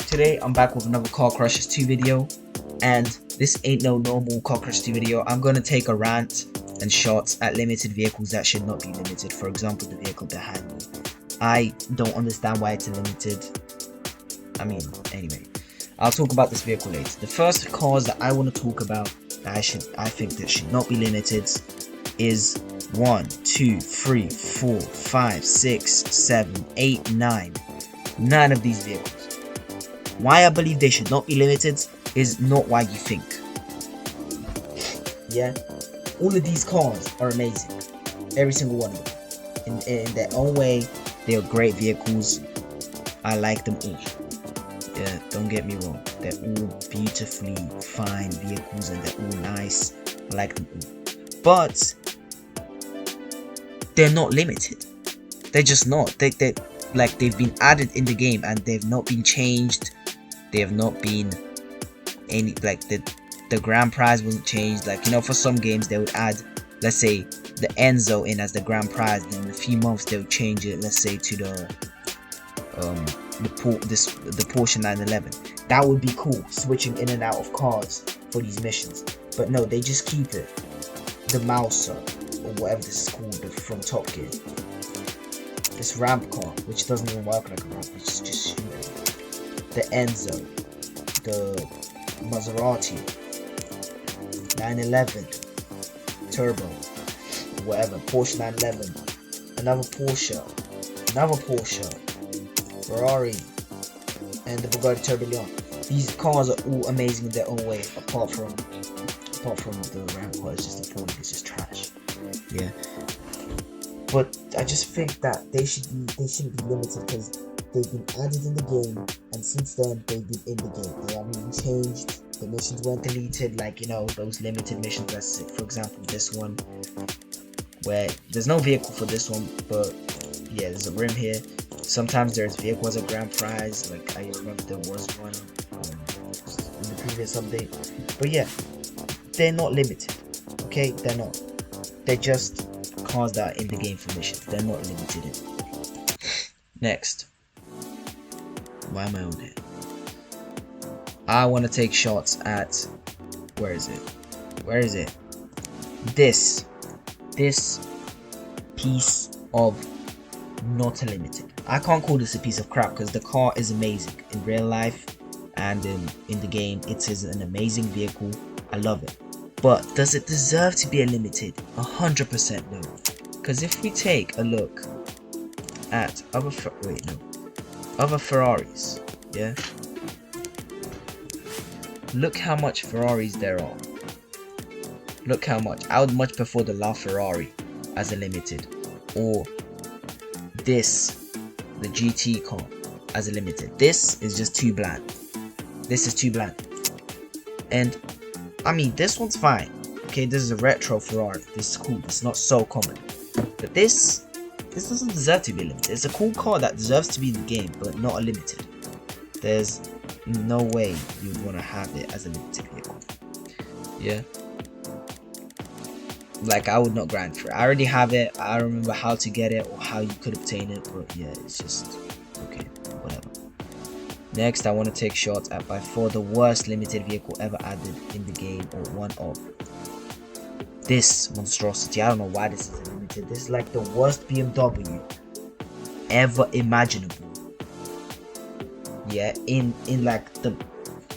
Today I'm back with another Car Crushes 2 video, and this ain't no normal Car Crushes 2 video. I'm gonna take a rant and shots at limited vehicles that should not be limited. For example, the vehicle behind me. I don't understand why it's limited. I mean, anyway, I'll talk about this vehicle later. The first cars that I want to talk about that I think that should not be limited is 1, 2, 3, 4, 5, 6, 7, 8, 9. 9 of these vehicles. Why I believe they should not be limited is not why you think. Yeah, all of these cars are amazing. Every single one of them. In their own way, they are great vehicles. I like them all. Yeah, don't get me wrong. They're all beautifully fine vehicles and they're all nice. I like them all. But they're not limited. They're just not. They've been added in the game and they've not been changed. They have not been any, like, the grand prize wasn't changed. Like, you know, for some games they would add, let's say, the Enzo in as the grand prize, then in a few months they would change it, let's say, to the Porsche 911. That would be cool, switching in and out of cars for these missions. But no, they just keep it the Mouser, or whatever this is called, from Top Gear. This ramp car, which doesn't even work like a ramp, it's just shooting. The Enzo, the Maserati, 911, Turbo, whatever, Porsche 911, another Porsche, Ferrari, and the Bugatti Tourbillon. These cars are all amazing in their own way, apart from the ramp car. It's just appalling. It's just trash. Yeah. But I just think that they shouldn't be limited because they've been added in the game, and since then they've been in the game. They haven't been changed. The missions weren't deleted, like, you know, those limited missions. That's it. For example, this one, where there's no vehicle for this one, but yeah, there's a rim here. Sometimes there's vehicle as a grand prize. Like, I remember there was one in the previous update. But yeah, they're not limited. Okay, they're not. They're just cars that are in the game for missions. They're not limited in. Next. Why am I on here? I want to take shots at, where is it? This piece of not limited. I can't call this a piece of crap because the car is amazing in real life, and in the game it is an amazing vehicle. I love it. But does it deserve to be a limited? 100% no. Because if we take a look at other Ferraris, yeah, look how much Ferraris there are. Look how much. I would much prefer the LaFerrari as a limited, or this, the GT car, as a limited. This is just too bland. This is too bland. And I mean, this one's fine. Okay, this is a retro Ferrari. This is cool. It's not so common. But this doesn't deserve to be limited. It's a cool car that deserves to be in the game, but not a limited. There's no way you would want to have it as a limited vehicle. Yeah. Like, I would not grind for it. I already have it. I don't remember how to get it or how you could obtain it, but yeah, it's just okay, whatever. Next, I want to take shots at by far the worst limited vehicle ever added in the game, or one of. This monstrosity. I don't know why this is limited. This is like the worst BMW ever imaginable. Yeah, in the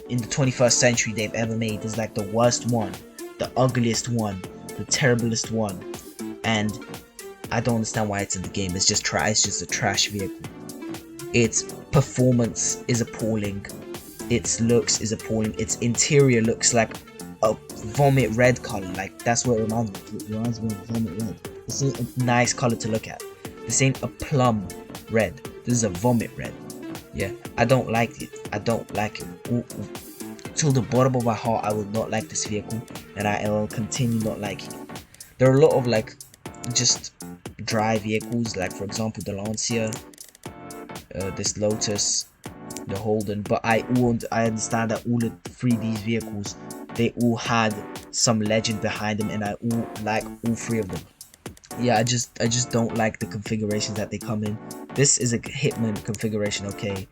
21st century they've ever made. This is like the worst one, the ugliest one, the terriblest one, and I don't understand why it's in the game. It's just trash. It's just a trash vehicle. Its performance is appalling. Its looks is appalling. Its interior looks like a vomit red color. Like, that's what it reminds me of. It reminds me of vomit red. This ain't a nice color to look at. This ain't a plum red. This is a vomit red. Yeah, I don't like it. I don't like it. Ooh. Till the bottom of my heart, I will not like this vehicle, and I will continue not liking it. There are a lot of, like, just dry vehicles, like, for example, the Lancia, this Lotus, the Holden. But I understand that all three of these vehicles, they all had some legend behind them, and I like all three of them. Yeah, I just don't like the configurations that they come in. This is a Hitman configuration, okay.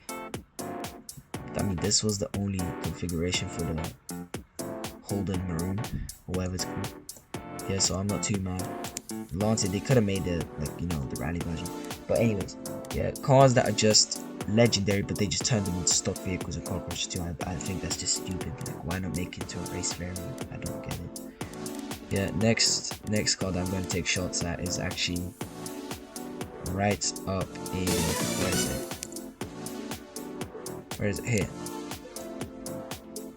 I mean, this was the only configuration for the Holden Maroon, or whatever it's called. Yeah, so I'm not too mad. Launted, they could have made the, like, you know, the rally version. But anyways, yeah, cars that are just legendary, but they just turned them into stock vehicles in Car Crash 2. I think that's just stupid. Like, why not make it to a race variant? I don't get it. Yeah, next car that I'm going to take shots at is actually right up in, where is it? Here.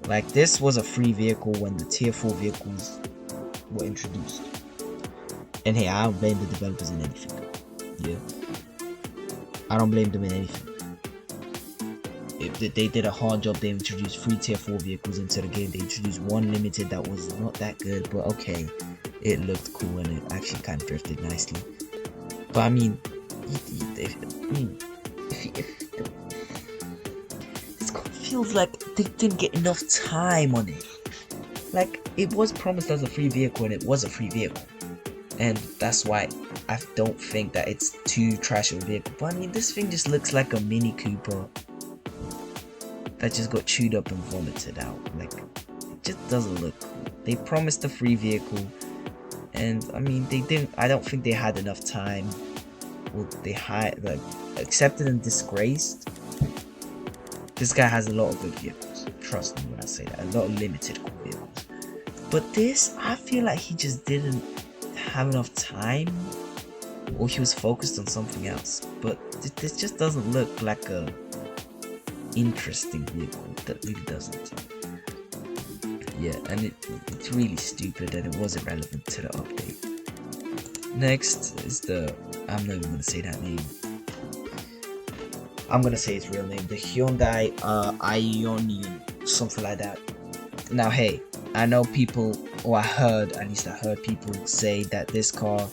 Like, this was a free vehicle when the tier 4 vehicles were introduced. And hey, I don't blame the developers in anything. Yeah, I don't blame them in anything. If they did a hard job, they introduced 3 tier 4 vehicles into the game. They introduced one limited that was not that good, but okay, it looked cool and it actually kind of drifted nicely. But I mean, if this car feels like they didn't get enough time on it. Like, it was promised as a free vehicle, and it was a free vehicle, and that's why I don't think that it's too trash of a vehicle. But I mean, this thing just looks like a Mini Cooper that just got chewed up and vomited out. Like, it just doesn't look cool. They promised a free vehicle, and I mean, they didn't. I don't think they had enough time. Well, they had, like, accepted and disgraced. This guy has a lot of good vehicles. Trust me when I say that. A lot of limited cool vehicles. But this, I feel like he just didn't have enough time, or he was focused on something else. But this just doesn't look like a interesting vehicle. That really doesn't. Yeah, and it's really stupid and it wasn't relevant to the update. Next is the, I'm not even gonna say that name. I'm gonna say its real name, the Hyundai Ioniq, something like that. Now, hey, I know people, or I heard people say that this car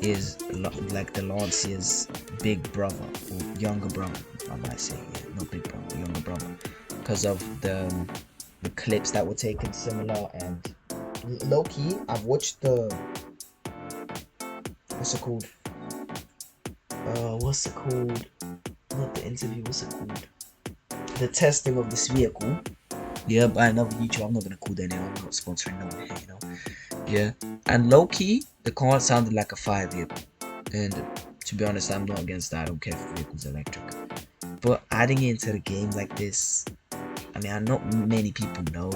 is like the Lancia's big brother, or younger brother, I might say, yeah, not big brother, younger brother, because of the clips that were taken similar. And low-key, I've watched the, what's it called, not the interview, what's it called, the testing of this vehicle. Yeah, by another YouTuber. I'm not gonna call their name, I'm not sponsoring no one here, you know. Yeah, and low-key, the car sounded like a fire vehicle, and to be honest, I'm not against that. I don't care if the vehicle's electric, but adding it into the game like this, I mean, not many people know,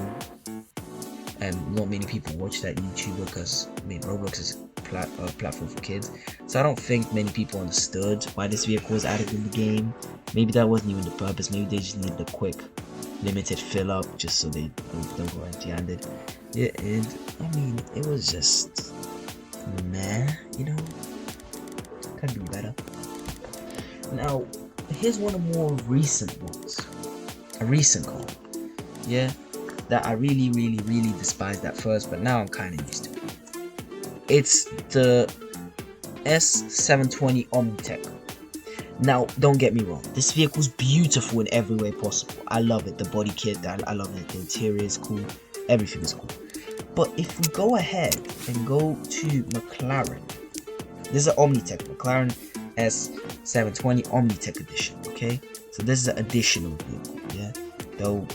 and not many people watch that YouTuber, because I mean, Roblox is a platform for kids, so I don't think many people understood why this vehicle was added in the game. Maybe that wasn't even the purpose. Maybe they just needed a quick limited fill up just so they don't go empty-handed. Yeah, and I mean, it was just meh, you know. Could be better. Now, here's one of the more recent ones. A recent car. Yeah, that I really despised at first, but now I'm kind of used to it. It's the S720 Omnitech. Now, don't get me wrong, this vehicle's beautiful in every way possible. I love it, the body kit, I love it, the interior is cool, everything is cool. But if we go ahead and go to McLaren, this is an Omnitech, McLaren S720 Omnitech edition, okay? So this is an additional vehicle, yeah? Though,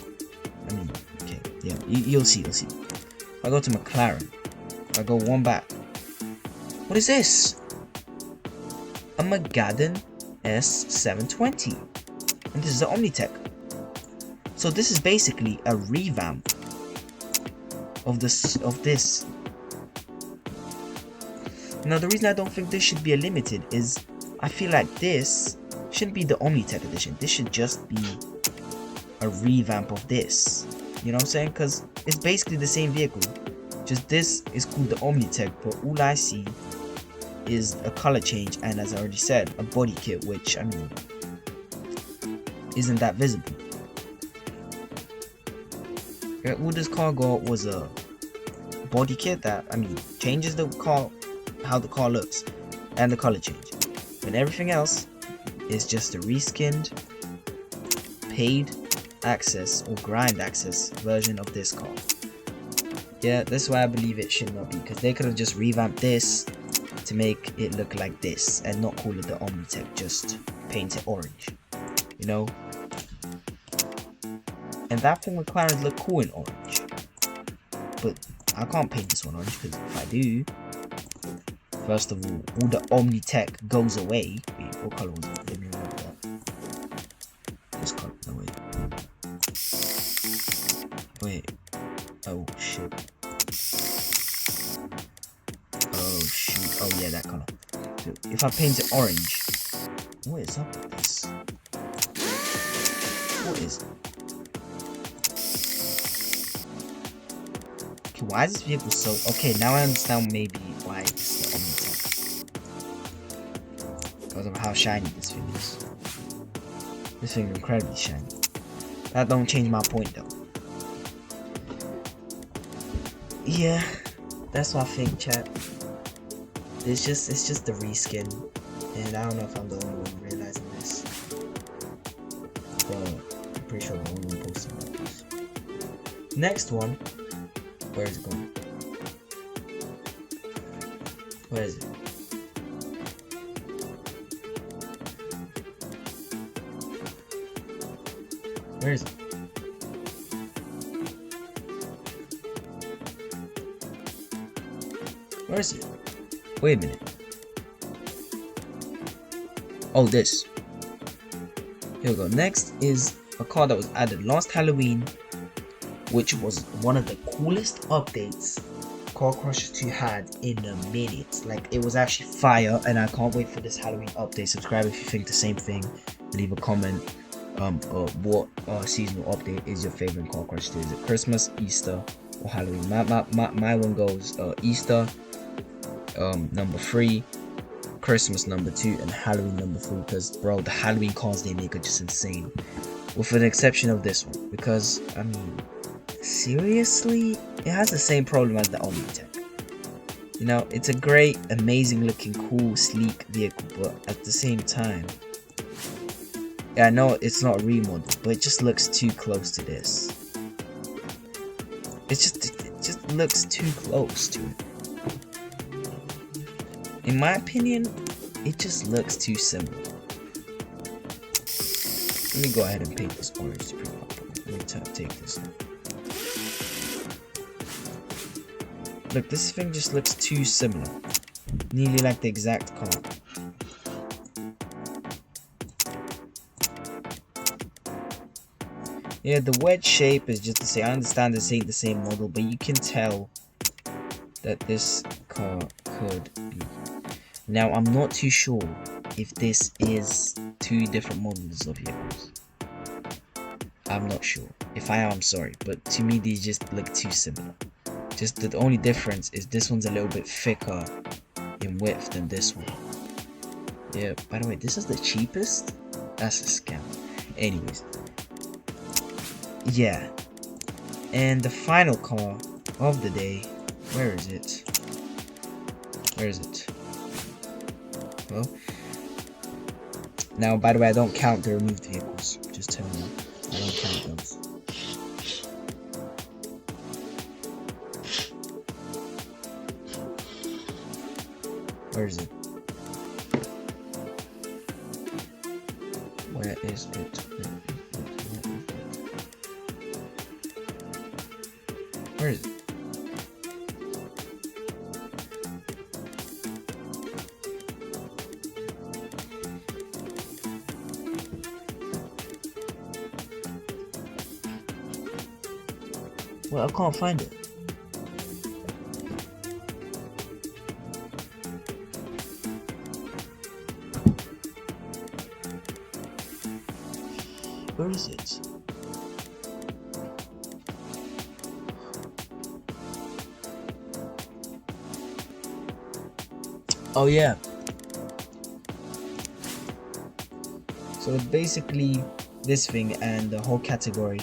I mean, okay, yeah, you'll see. If I go to McLaren, if I go one back, what is this? A Magadan S720, and this is the Omnitech. So this is basically a revamp of this. Now, the reason I don't think this should be a limited is I feel like this shouldn't be the Omnitech edition. This should just be a revamp of this. You know what I'm saying? Because it's basically the same vehicle, just this is called the Omnitech, but all I see is a color change, and as I already said, a body kit, which I mean isn't that visible. All this car got was a body kit that, I mean, changes the car, how the car looks, and the color change, and everything else is just a reskinned paid access or grind access version of this car. Yeah, that's why I believe it should not be, because they could have just revamped this to make it look like this and not call it the Omnitech, just paint it orange, you know. And that for McLaren look cool in orange. But I can't paint this one orange because if I do, first of all the Omni tech goes away. Wait, what color was it? Let me remember that. This color, no wait. Oh shit. Oh shoot. Oh yeah, that color. So if I paint it orange, what is up with this? What is it? Okay, why is this vehicle so... Okay, now I understand maybe why it's the Omni-Tech. Because of how shiny this thing is. This thing is incredibly shiny. That don't change my point though. Yeah, that's what I think, chat. It's just the reskin. And I don't know if I'm the only one realizing this. But I'm pretty sure I'm the only one posting about this. Next one. Where is it going? Where is it? Where is it? Where is it? Wait a minute. Oh, this. Here we go. Next is a car that was added last Halloween, which was one of the coolest updates DR.Crashout 2 had in a minute. Like, it was actually fire, and I can't wait for this Halloween update. Subscribe if you think the same thing. Leave a comment. What seasonal update is your favorite DR.Crashout 2? Is it Christmas, Easter, or Halloween? My one goes Easter, number 3, Christmas number 2, and Halloween number 4. Because bro, the Halloween cars they make are just insane. With an exception of this one, because I mean, seriously, it has the same problem as the Omni Tech. You know, it's a great, amazing looking, cool, sleek vehicle, but at the same time, yeah, I know it's not a remodel, but it just looks too close to this. It just looks too close to it. In my opinion, it just looks too similar. Let me go ahead and paint this orange to prove my point. Let me take this now. Look, this thing just looks too similar. Nearly like the exact car. Yeah, the wedge shape is just the same. I understand this ain't the same model, but you can tell that this car could be. Now, I'm not too sure if this is 2 different models of vehicles. I'm not sure. If I am, I'm sorry, but to me these just look too similar. Just the only difference is this one's a little bit thicker in width than this one. Yeah, by the way, this is the cheapest? That's a scam. Anyways. Yeah. And the final car of the day, where is it? Where is it? Well, now by the way, I don't count the removed vehicles. Just tell me, I don't count those. Where is it? Where is it? Where is it? Well, I can't find it. Where is it? Oh yeah. So it's basically this thing and the whole category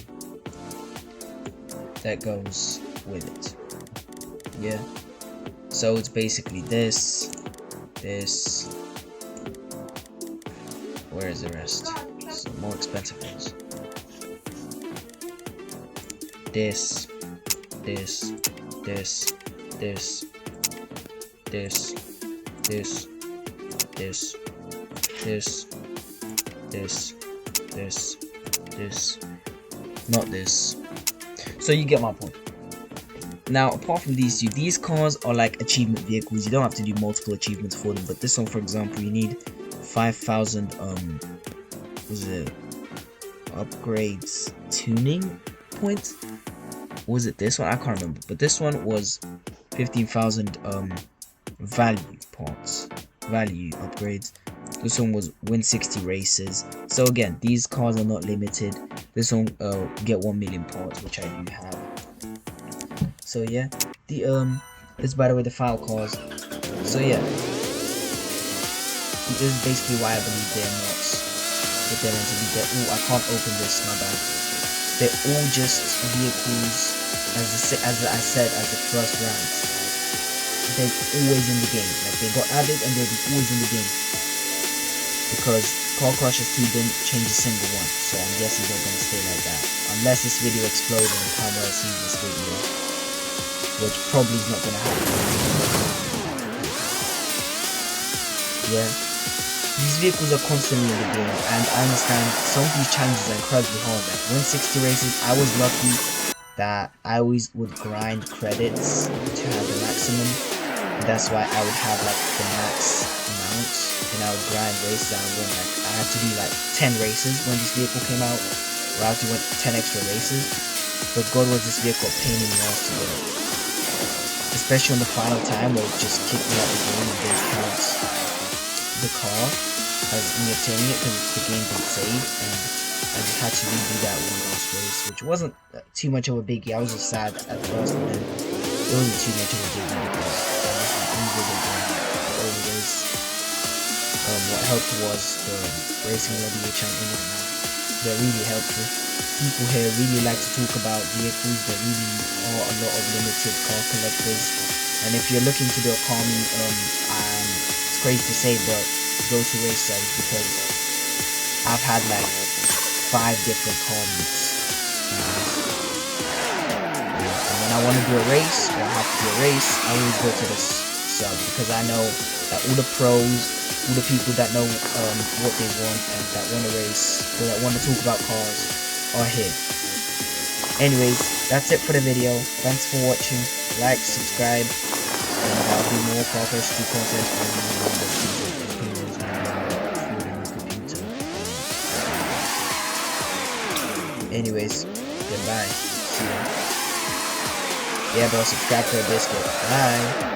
that goes with it. Yeah. So it's basically this. Where is the rest? Some more expensive ones. This. This. This. This. This. This. This. This. This. This. not this. So you get my point. Now, apart from these two, these cars are like achievement vehicles. You don't have to do multiple achievements for them, but this one, for example, you need 5,000 was it upgrades tuning points? Or was it this one? I can't remember, but this one was 15,000 value parts, value upgrades. This one was win 60 races. So again, these cars are not limited. This one get 1 million parts, which I do have. So yeah, the this is by the way the final cars. So yeah, this is basically why I believe they're not what they're meant to be. Oh, I can't open this, my bad. They're all just vehicles, as I said, as the first rounds. They're always in the game. Like, they got added and they'll be always in the game. Because Car Crushers 2 didn't change a single one. So I'm guessing they're going to stay like that. Unless this video explodes and Pamela sees this video. Which probably is not going to happen. Yeah. These vehicles are constantly in the game. And I understand some of these challenges are incredibly hard. Like, win 60 races, I was lucky that I always would grind credits to have the maximum. And that's why I would have like the max amounts, and I would grind races. I would win, like, I had to do like 10 races when this vehicle came out, or I had to win 10 extra races. But God, was this vehicle a pain in the ass to get, especially on the final time where it just kicked me out the game and didn't count the car as me obtaining it because the game didn't save, and I just had to redo that one last race, which wasn't too much of a biggie. I was just sad at first, but then it wasn't too much of a biggie because I just needed the old race. What helped was the racing lobby, which I'm in right now. They're really helpful. People here really like to talk about vehicles. There really are a lot of limited car collectors, and if you're looking to build a car, it's crazy to say, but go to race sites, because I've had like 5 different car meets. And when I want to do a race, or I have to do a race, I always go to this sub, because I know that all the pros, all the people that know what they want and that want to race, or that want to talk about cars, are here. Anyways, that's it for the video. Thanks for watching. Like, subscribe, and I'll do more Car Crushers 2 content Anyways, goodbye. See ya. Yeah, bro, subscribe for a biscuit. Bye.